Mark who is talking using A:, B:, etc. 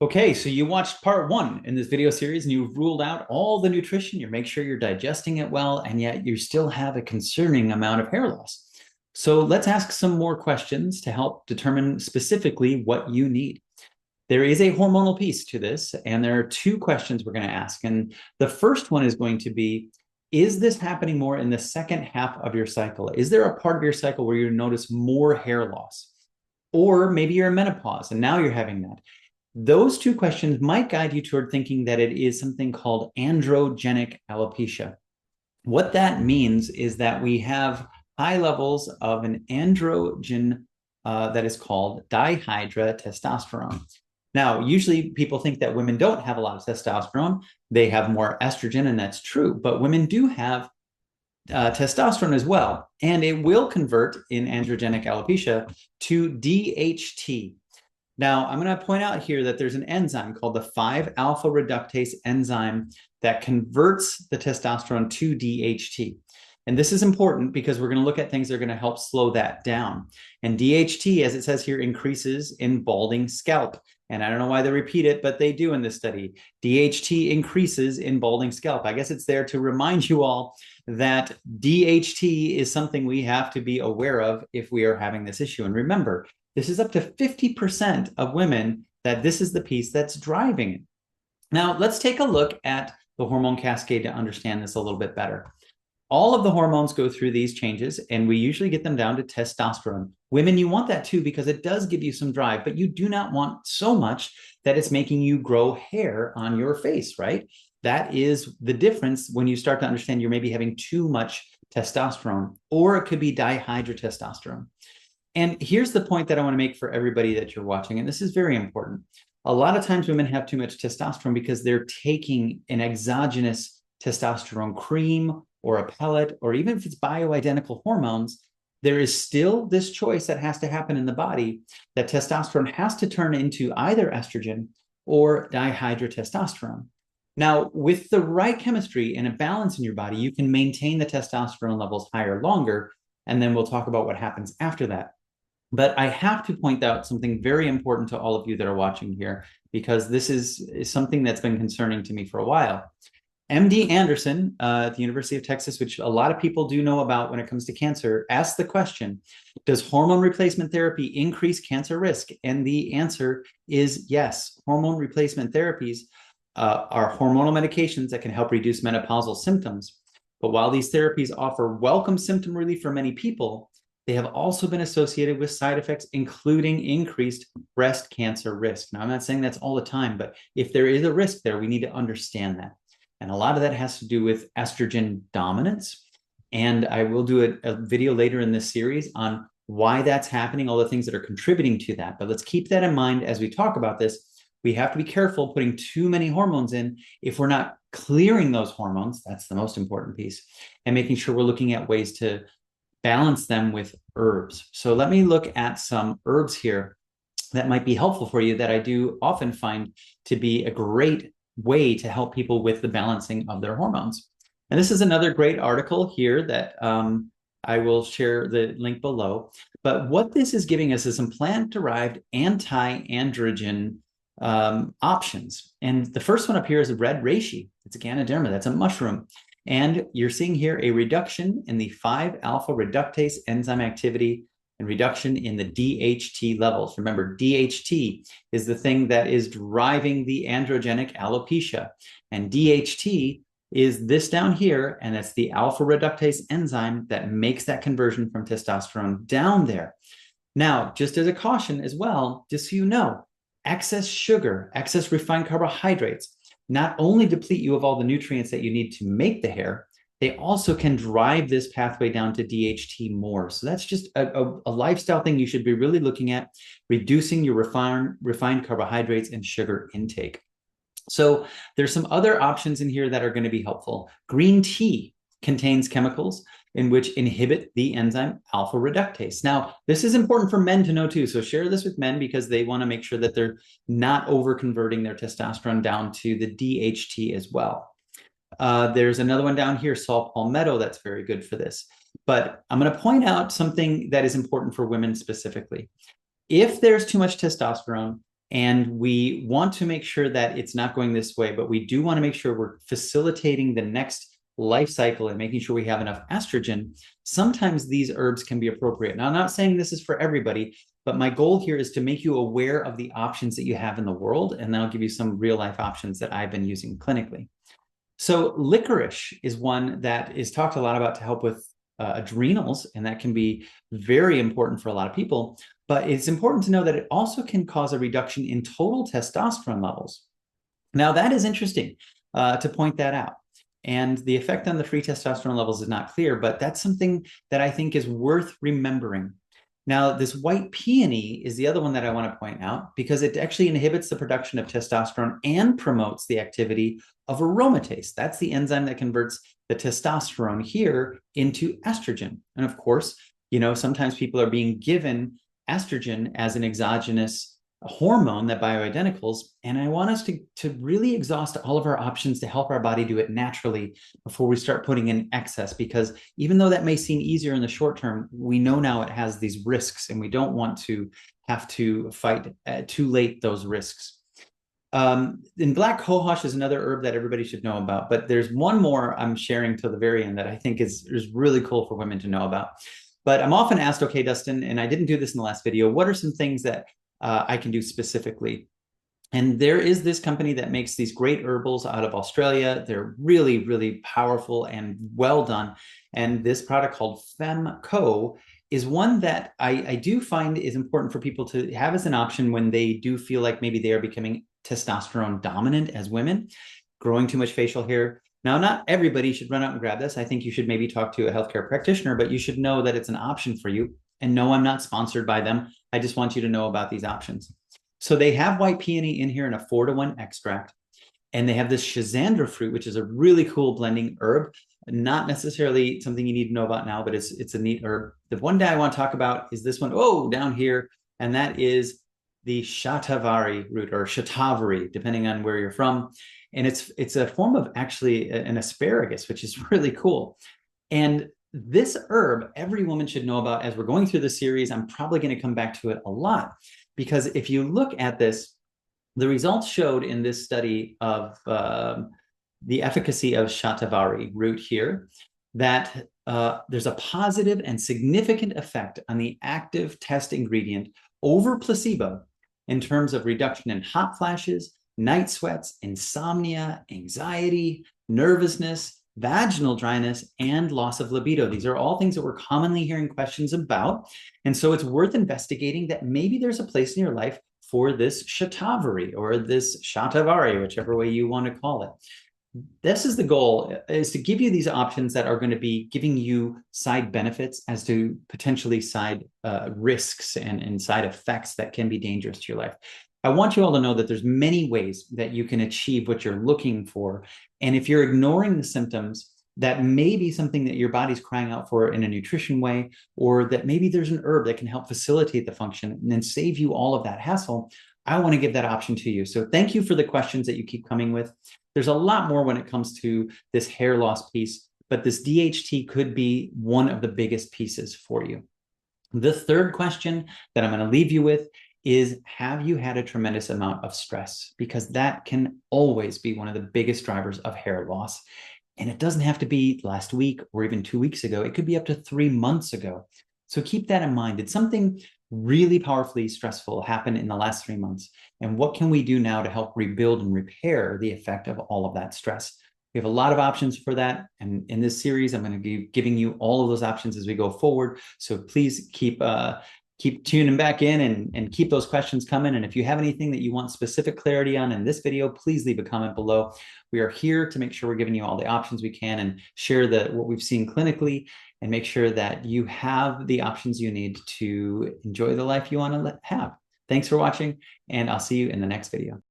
A: Okay, so you watched part one in this video series and you've ruled out all the nutrition. You make sure you're digesting it well, and yet you still have a concerning amount of hair loss. So let's ask some more questions to help determine specifically what you need. There is a hormonal piece to this, and there are two questions we're going to ask. And the first one is going to be, is this happening more in the second half of your cycle? Is there a part of your cycle where you notice more hair loss? Or maybe you're in menopause and now you're having that. Those two questions might guide you toward thinking that it is something called androgenic alopecia. What that means is that we have high levels of an androgen that is called dihydrotestosterone. Now, usually people think that women don't have a lot of testosterone. They have more estrogen, and that's true. But women do have testosterone as well, and it will convert in androgenic alopecia to DHT. Now, I'm going to point out here that there's an enzyme called the 5-alpha reductase enzyme that converts the testosterone to DHT. And this is important because we're going to look at things that are going to help slow that down. And DHT, as it says here, increases in balding scalp. And I don't know why they repeat it, but they do in this study. DHT increases in balding scalp. I guess it's there to remind you all that DHT is something we have to be aware of if we are having this issue. And remember, this is up to 50% of women that this is the piece that's driving it. Now, let's take a look at the hormone cascade to understand this a little bit better. All of the hormones go through these changes, and we usually get them down to testosterone. Women, you want that too because it does give you some drive, but you do not want so much that it's making you grow hair on your face, right? That is the difference when you start to understand you're maybe having too much testosterone, or it could be dihydrotestosterone. And here's the point that I want to make for everybody that you're watching, and this is very important. A lot of times women have too much testosterone because they're taking an exogenous testosterone cream or a pellet, or even if it's bioidentical hormones, there is still this choice that has to happen in the body that testosterone has to turn into either estrogen or dihydrotestosterone. Now, with the right chemistry and a balance in your body, you can maintain the testosterone levels higher longer, and then we'll talk about what happens after that. But I have to point out something very important to all of you that are watching here, because this is something that's been concerning to me for a while. MD Anderson at the University of Texas, which a lot of people do know about when it comes to cancer, asked the question, does hormone replacement therapy increase cancer risk? And the answer is yes. Hormone replacement therapies are hormonal medications that can help reduce menopausal symptoms. But while these therapies offer welcome symptom relief for many people, they have also been associated with side effects, including increased breast cancer risk. Now, I'm not saying that's all the time, but if there is a risk there, we need to understand that. And a lot of that has to do with estrogen dominance. And I will do a video later in this series on why that's happening, all the things that are contributing to that. But let's keep that in mind as we talk about this. We have to be careful putting too many hormones in if we're not clearing those hormones. That's the most important piece. And making sure we're looking at ways to balance them with herbs. So let me look at some herbs here that might be helpful for you that I do often find to be a great way to help people with the balancing of their hormones. And this is another great article here that I will share the link below. But what this is giving us is some plant-derived anti-androgen options. And the first one up here is a red reishi. It's a Ganoderma. That's a mushroom. And you're seeing here a reduction in the 5-alpha reductase enzyme activity and reduction in the DHT levels. Remember, DHT is the thing that is driving the androgenic alopecia. And DHT is this down here, and it's the alpha reductase enzyme that makes that conversion from testosterone down there. Now, just as a caution as well, just so you know, excess sugar, excess refined carbohydrates, not only deplete you of all the nutrients that you need to make the hair, they also can drive this pathway down to DHT more. So that's just a lifestyle thing you should be really looking at, reducing your refined carbohydrates and sugar intake. So there's some other options in here that are going to be helpful. Green tea contains chemicals in which inhibit the enzyme alpha reductase. Now, this is important for men to know too. So share this with men because they want to make sure that they're not over converting their testosterone down to the DHT as well. There's another one down here, saw palmetto, that's very good for this. But I'm going to point out something that is important for women specifically. If there's too much testosterone And we want to make sure that it's not going this way, but we do want to make sure we're facilitating the next life cycle and making sure we have enough estrogen. Sometimes these herbs can be appropriate. Now, I'm not saying this is for everybody, but my goal here is to make you aware of the options that you have in the world, and then I'll give you some real life options that I've been using clinically. So licorice is one that is talked a lot about to help with adrenals, and that can be very important for a lot of people. But it's important to know that it also can cause a reduction in total testosterone levels. Now, that is interesting to point that out. And the effect on the free testosterone levels is not clear, but that's something that I think is worth remembering. Now, this white peony is the other one that I want to point out because it actually inhibits the production of testosterone and promotes the activity of aromatase. That's the enzyme that converts the testosterone here into estrogen. And of course, sometimes people are being given estrogen as an exogenous hormone that bioidenticals. And I want us to really exhaust all of our options to help our body do it naturally before we start putting in excess, because even though that may seem easier in the short term, we know now it has these risks, and we don't want to have to fight too late those risks. And black cohosh is another herb that everybody should know about, but there's one more I'm sharing to the very end that I think is really cool for women to know about. But I'm often asked, okay, Dustin, and I didn't do this in the last video, what are some things that I can do specifically? And there is this company that makes these great herbals out of Australia. They're really, really powerful and well done. And this product called FemCo is one that I do find is important for people to have as an option when they do feel like maybe they are becoming testosterone dominant as women, growing too much facial hair. Now, not everybody should run out and grab this. I think you should maybe talk to a healthcare practitioner, but you should know that it's an option for you. And no, I'm not sponsored by them. I just want you to know about these options. So they have white peony in here in a 4-to-1 extract. And they have this schizandra fruit, which is a really cool blending herb. Not necessarily something you need to know about now, but it's a neat herb. The one that I want to talk about is this one, down here. And that is the shatavari root, or shatavari, depending on where you're from. And it's a form of actually an asparagus, which is really cool. And this herb, every woman should know about. As we're going through the series, I'm probably going to come back to it a lot, because if you look at this, the results showed in this study of the efficacy of shatavari root here, that there's a positive and significant effect on the active test ingredient over placebo in terms of reduction in hot flashes, night sweats, insomnia, anxiety, nervousness, vaginal dryness, and loss of libido. These are all things that we're commonly hearing questions about. And so it's worth investigating that maybe there's a place in your life for this shatavari or this shatavari, whichever way you want to call it. This is the goal, is to give you these options that are going to be giving you side benefits as to potentially side risks and side effects that can be dangerous to your life. I want you all to know that there's many ways that you can achieve what you're looking for. And if you're ignoring the symptoms, that may be something that your body's crying out for in a nutrition way, or that maybe there's an herb that can help facilitate the function and then save you all of that hassle. I want to give that option to you. So thank you for the questions that you keep coming with. There's a lot more when it comes to this hair loss piece, but this DHT could be one of the biggest pieces for you. The third question that I'm going to leave you with is, have you had a tremendous amount of stress? Because that can always be one of the biggest drivers of hair loss. And it doesn't have to be last week or even 2 weeks ago. It could be up to 3 months ago. So keep that in mind. Did something really powerfully stressful happen in the last 3 months? And what can we do now to help rebuild and repair the effect of all of that stress? We have a lot of options for that. And in this series, I'm going to be giving you all of those options as we go forward. So please keep tuning back in and keep those questions coming. And if you have anything that you want specific clarity on in this video, please leave a comment below. We are here to make sure we're giving you all the options we can and share what we've seen clinically, and make sure that you have the options you need to enjoy the life you want to have. Thanks for watching, and I'll see you in the next video.